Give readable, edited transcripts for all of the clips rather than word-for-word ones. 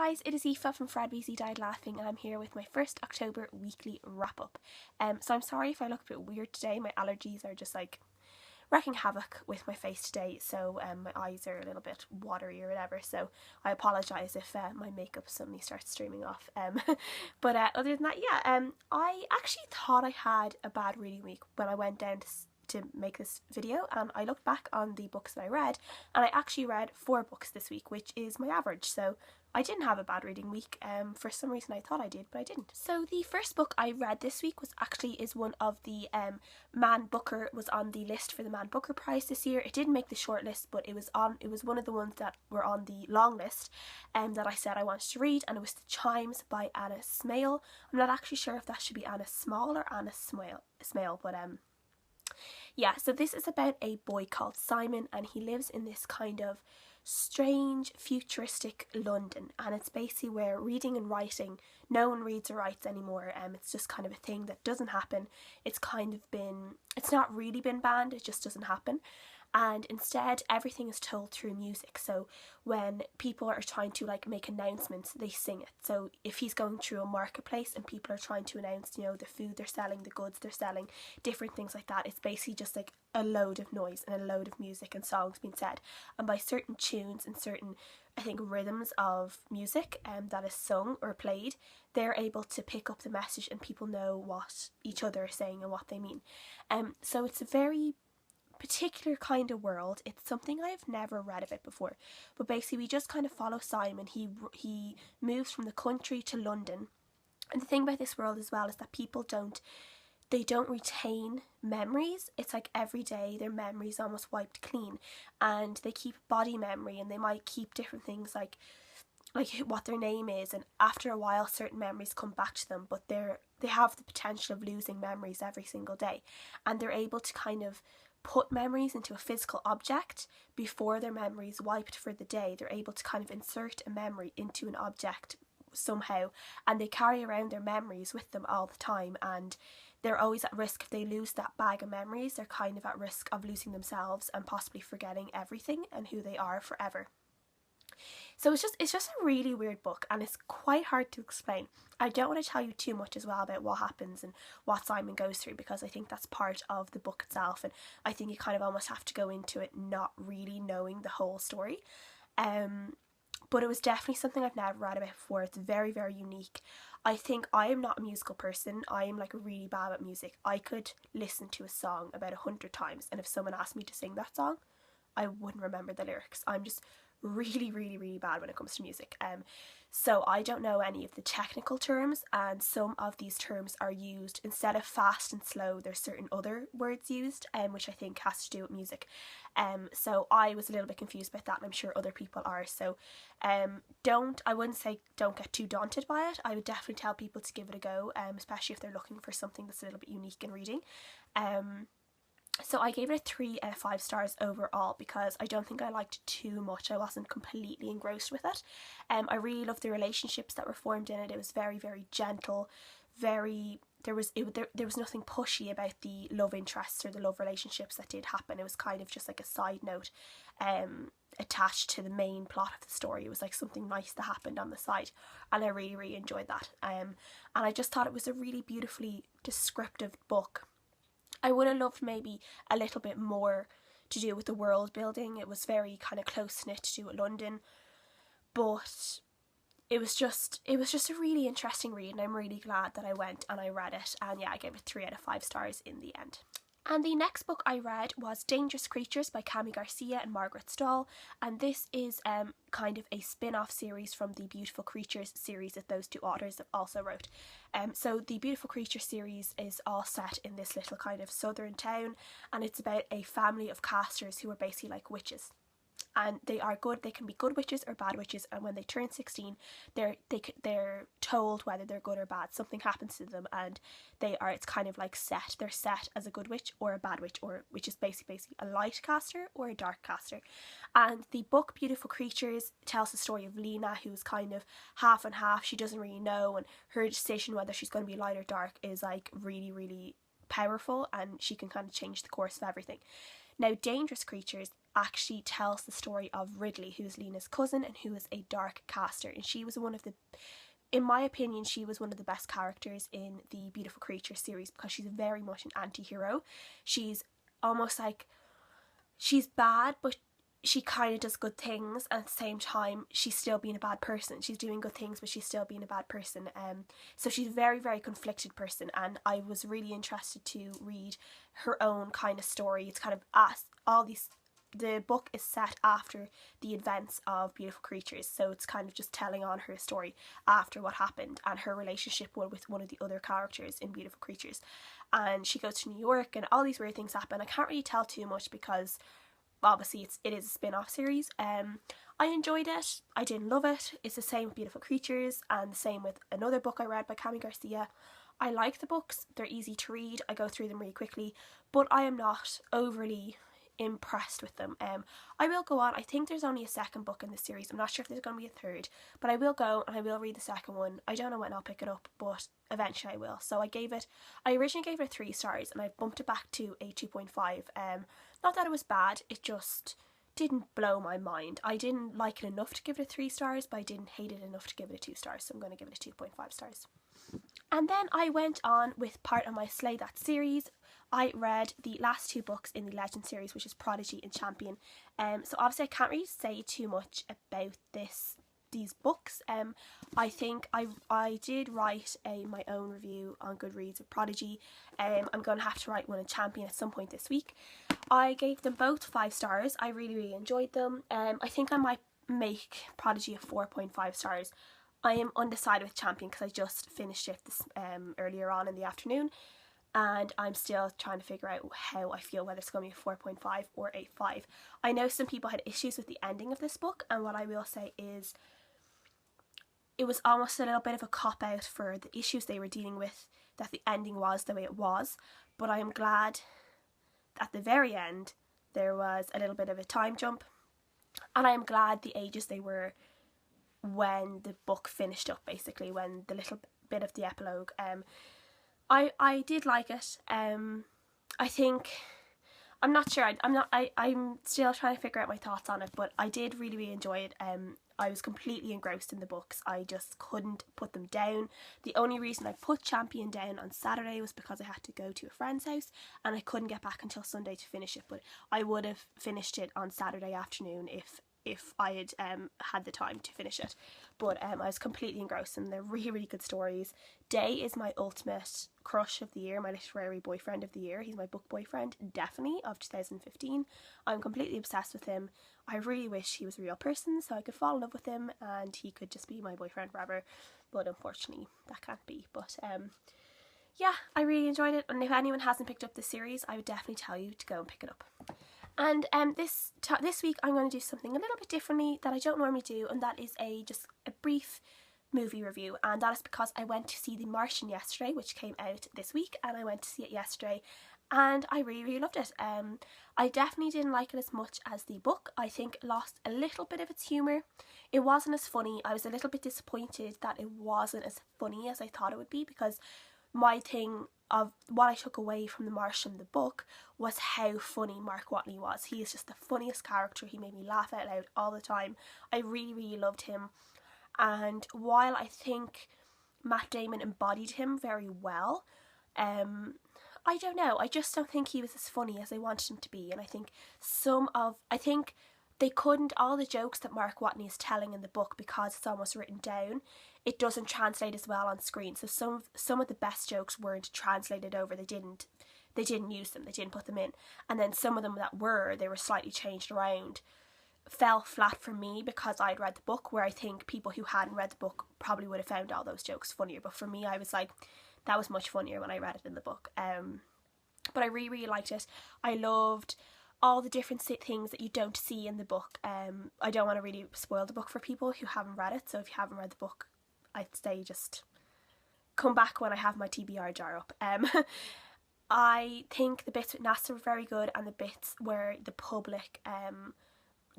guys, it is Aoife from Fred Weasley Died Laughing, and I'm here with my first October weekly wrap up. So I'm sorry if I look a bit weird today. My allergies are just like wrecking havoc with my face today, so my eyes are a little bit watery or whatever, so I apologise if my makeup suddenly starts streaming off. But other than that, yeah, I actually thought I had a bad reading week when I went down to make this video, and I looked back on the books that I read, and I actually read 4 books this week, which is my average, so I didn't have a bad reading week. For some reason I thought I did, but I didn't. So the first book I read this week is one of the Man Booker, was on the list for the Man Booker Prize this year. It didn't make the short list, but it was one of the ones that were on the long list that I said I wanted to read, and it was the Chimes by Anna Smaill. I'm not actually sure if that should be Anna Small or Anna Smaill, but yeah, so this is about a boy called Simon, and he lives in this kind of strange futuristic London, and it's basically where reading and writing, no one reads or writes anymore. It's just kind of a thing that doesn't happen. It's not really been banned, it just doesn't happen. And instead everything is told through music. So when people are trying to like make announcements, they sing it. So if he's going through a marketplace and people are trying to announce, you know, the food they're selling, the goods they're selling, different things like that, it's basically just like a load of noise and a load of music and songs being said, and by certain tunes and certain, I think, rhythms of music that is sung or played, they're able to pick up the message and people know what each other are saying and what they mean. So it's a very particular kind of world. It's something I've never read about before, but basically we just kind of follow Simon. He moves from the country to London, and the thing about this world as well is that people don't retain memories. It's like every day their memories almost wiped clean, and they keep body memory, and they might keep different things like what their name is, and after a while certain memories come back to them, but they have the potential of losing memories every single day, and they're able to kind of put memories into a physical object before their memories wiped for the day. They're able to kind of insert a memory into an object somehow, and they carry around their memories with them all the time, and they're always at risk. If they lose that bag of memories, they're kind of at risk of losing themselves and possibly forgetting everything and who they are forever. So it's just a really weird book, and it's quite hard to explain. I don't want to tell you too much as well about what happens and what Simon goes through, because I think that's part of the book itself, and I think you kind of almost have to go into it not really knowing the whole story. But it was definitely something I've never read about before. It's very, very unique. I think I am not a musical person. I am like really bad at music. I could listen to a song about 100 times, and if someone asked me to sing that song, I wouldn't remember the lyrics. I'm just really, really, really bad when it comes to music. So I don't know any of the technical terms, and some of these terms are used instead of fast and slow. There's certain other words used, which I think has to do with music. So I was a little bit confused about that, and I'm sure other people are. So I wouldn't say don't get too daunted by it. I would definitely tell people to give it a go, especially if they're looking for something that's a little bit unique in reading. So I gave it a 3 out of 5 stars overall, because I don't think I liked it too much. I wasn't completely engrossed with it. I really loved the relationships that were formed in it. It was very, very gentle, there was nothing pushy about the love interests or the love relationships that did happen. It was kind of just like a side note attached to the main plot of the story. It was like something nice that happened on the side, and I really, really enjoyed that. And I just thought it was a really beautifully descriptive book. I would have loved maybe a little bit more to do with the world building. It was very kind of close knit to do with London, but it was just a really interesting read, and I'm really glad that I went and I read it. And yeah, I gave it 3 out of 5 stars in the end. And the next book I read was Dangerous Creatures by Garcia and Margaret Stohl, and this is kind of a spin-off series from the Beautiful Creatures series that those 2 authors have also wrote. So the Beautiful Creatures series is all set in this little kind of southern town, and it's about a family of casters who are basically like witches. And they are good. They can be good witches or bad witches, and when they turn 16, they're told whether they're good or bad. Something happens to them, and it's kind of like set. They're set as a good witch or a bad witch, or which is basically a light caster or a dark caster. And the book Beautiful Creatures tells the story of Lena, who's kind of half and half. She doesn't really know, and her decision whether she's going to be light or dark is like really, really powerful, and she can kind of change the course of everything. Now, Dangerous Creatures actually tells the story of Ridley, who is Lena's cousin and who is a dark caster, and she was one of the, in my opinion, she was one of the best characters in the Beautiful Creatures series, because she's very much an anti-hero. She's almost like, she's bad, but she kind of does good things, and at the same time she's still being a bad person. She's doing good things, but she's still being a bad person. So she's a very, very conflicted person, and I was really interested to read her own kind of story. It's kind of the book is set after the events of Beautiful Creatures, so it's kind of just telling on her story after what happened and her relationship with one of the other characters in Beautiful Creatures. And she goes to New York and all these weird things happen. I can't really tell too much because obviously it is a spin-off series. I enjoyed it. I didn't love it. It's the same with Beautiful Creatures, and the same with another book I read by Garcia. I like the books. They're easy to read. I go through them really quickly, but I am not overly impressed with them. I will go on. I think there's only a second book in the series. I'm not sure if there's going to be a third, but I will go and I will read the second one. I don't know when I'll pick it up, but eventually I will. So I originally gave it 3 stars, and I bumped it back to a 2.5. Not that it was bad, it just didn't blow my mind. I didn't like it enough to give it 3 stars, but I didn't hate it enough to give it 2 stars, so I'm going to give it 2.5 stars. And then I went on with part of my Slay That series. I read the last 2 books in the Legend series, which is Prodigy and Champion. So obviously I can't really say too much about these books. I think I did write my own review on Goodreads of Prodigy. I'm going to have to write one on Champion at some point this week. I gave them both 5 stars. I really, really enjoyed them. I think I might make Prodigy a 4.5 stars. I am undecided with Champion because I just finished it this earlier on in the afternoon, and I'm still trying to figure out how I feel, whether it's going to be a 4.5 or a 5. I know some people had issues with the ending of this book, and what I will say is it was almost a little bit of a cop-out for the issues they were dealing with, that the ending was the way it was, but I am glad at the very end there was a little bit of a time jump, and I am glad the ages they were when the book finished up, basically, when the little bit of the epilogue. I did like it. I think, I'm not sure, I'm still trying to figure out my thoughts on it, but I did really, really enjoy it. I was completely engrossed in the books. I just couldn't put them down. The only reason I put Champion down on Saturday was because I had to go to a friend's house and I couldn't get back until Sunday to finish it, but I would have finished it on Saturday afternoon if I had had the time to finish it. But I was completely engrossed, and they're really, really good stories. Day is my ultimate crush of the year, my literary boyfriend of the year. He's my book boyfriend, definitely, of 2015. I'm completely obsessed with him. I really wish he was a real person so I could fall in love with him and he could just be my boyfriend forever, but unfortunately that can't be. But yeah, I really enjoyed it, and if anyone hasn't picked up this series, I would definitely tell you to go and pick it up. And this week I'm going to do something a little bit differently that I don't normally do, and that is just a brief movie review. And that is because I went to see The Martian yesterday, which came out this week, and I went to see it yesterday, and I really, really loved it. I definitely didn't like it as much as the book. I think it lost a little bit of its humour. It wasn't as funny. I was a little bit disappointed that it wasn't as funny as I thought it would be, because my thing of what I took away from The Martian, the book, was how funny Mark Watney was. He is just the funniest character. He made me laugh out loud all the time. I really, really loved him. And while I think Matt Damon embodied him very well, I don't know. I just don't think he was as funny as I wanted him to be. And I think they couldn't, all the jokes that Mark Watney is telling in the book, because it's almost written down, it doesn't translate as well on screen. So some of the best jokes weren't translated over. They didn't use them. They didn't put them in. And then some of them that they were slightly changed around, fell flat for me because I'd read the book, where I think people who hadn't read the book probably would have found all those jokes funnier. But for me, I was like, that was much funnier when I read it in the book. But I really, really liked it. I loved all the different things that you don't see in the book. I don't want to really spoil the book for people who haven't read it, so if you haven't read the book, I'd say just come back when I have my TBR jar up. I think the bits with NASA were very good, and the bits where the public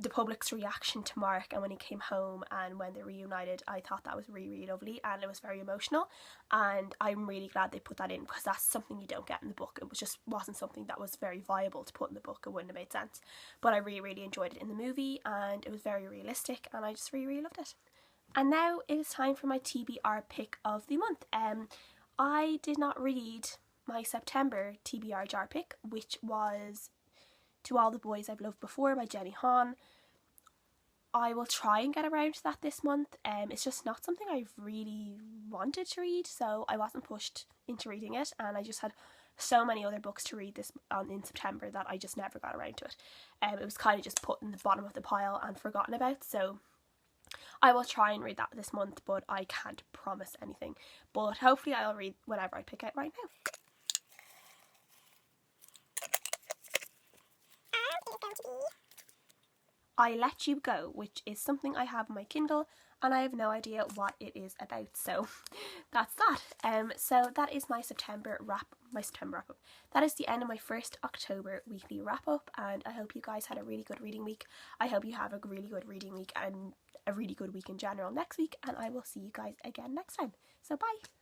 the public's reaction to Mark and when he came home and when they reunited, I thought that was really, really lovely, and it was very emotional, and I'm really glad they put that in, because that's something you don't get in the book. It was just wasn't something that was very viable to put in the book. It wouldn't have made sense, but I really, really enjoyed it in the movie, and it was very realistic, and I just really, really loved it. And now it is time for my TBR pick of the month. I did not read my September TBR jar pick, which was To All the Boys I've Loved Before by Jenny Han. I will try and get around to that this month. It's just not something I've really wanted to read, so I wasn't pushed into reading it, and I just had so many other books to read in September that I just never got around to it. It was kind of just put in the bottom of the pile and forgotten about, so I will try and read that this month, but I can't promise anything. But hopefully I'll read whatever I pick out right now. I Let You Go, which is something I have on my Kindle, and I have no idea what it is about, so that's that. So that is my September wrap up. That is the end of my first October weekly wrap up, and I hope you guys had a really good reading week. I hope you have a really good reading week and a really good week in general next week, and I will see you guys again next time. So bye!